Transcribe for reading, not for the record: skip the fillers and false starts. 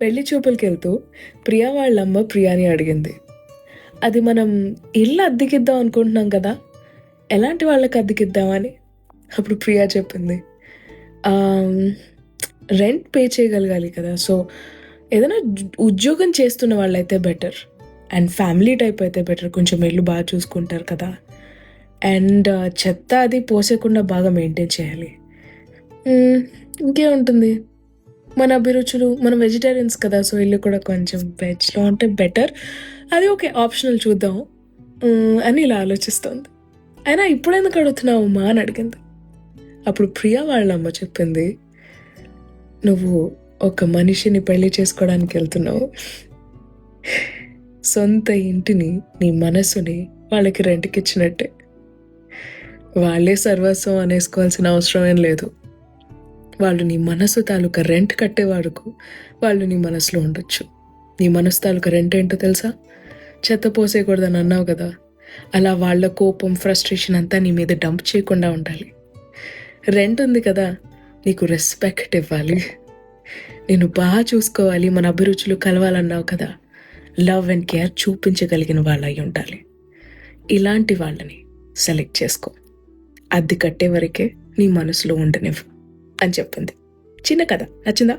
పెళ్లి చూపులకి వెళ్తూ ప్రియా వాళ్ళమ్మ ప్రియాని అడిగింది, అది మనం ఇల్లు అద్దెకిద్దాం అనుకుంటున్నాం కదా, ఎలాంటి వాళ్ళకి అద్దెకిద్దామని. అప్పుడు ప్రియా చెప్పింది, "ఆమ్, రెంట్ పే చేయగలగాలి కదా, సో ఏదైనా ఉద్యోగం చేస్తున్న వాళ్ళైతే బెటర్, అండ్ ఫ్యామిలీ టైప్ అయితే బెటర్, కొంచెం ఇల్లు బాగా చూసుకుంటారు కదా, అండ్ చెత్త అది పోసేయకుండా బాగా మెయింటైన్ చేయాలి. మ్మ్, ఇంకేముంటుంది, మన అభిరుచులు, మనం వెజిటేరియన్స్ కదా, సో ఇల్లు కూడా కొంచెం వెజ్లో ఉంటే బెటర్, అది ఓకే ఆప్షనల్ చూద్దాం అని ఇలా ఆలోచిస్తోంది. అయినా ఇప్పుడెందుకు అడుగుతున్నావు మా అని అడిగింది. అప్పుడు ప్రియా వాళ్ళ అమ్మ చెప్పింది, నువ్వు ఒక మనిషిని పెళ్లి చేసుకోవడానికి వెళ్తున్నావు, సొంత ఇంటిని, నీ మనసుని వాళ్ళకి రెంట్కి ఇచ్చినట్టే. వాళ్ళే సర్వస్వం అనేసుకోవాల్సిన అవసరం ఏం లేదు. వాళ్ళు నీ మనసు తాలూకా రెంట్ కట్టే వరకు వాళ్ళు నీ మనసులో ఉండొచ్చు. నీ మనసు తాలూకా రెంట్ ఏంటో తెలుసా? చెత్త పోసేయకూడదని అన్నావు కదా, అలా వాళ్ళ కోపం, ఫ్రస్ట్రేషన్ అంతా నీ మీద డంప్ చేయకుండా ఉండాలి. రెంట్ ఉంది కదా, నీకు రెస్పెక్ట్ ఇవ్వాలి, నేను బాగా చూసుకోవాలి, మన అభిరుచులు కలవాలన్నావు కదా, లవ్ అండ్ కేర్ చూపించగలిగిన వాళ్ళు అయి ఉండాలి. ఇలాంటి వాళ్ళని సెలెక్ట్ చేసుకో, అద్దె కట్టే వరకే నీ మనసులో ఉండనివ్వు అని చెప్పింది. చిన్న కథ నచ్చిందా?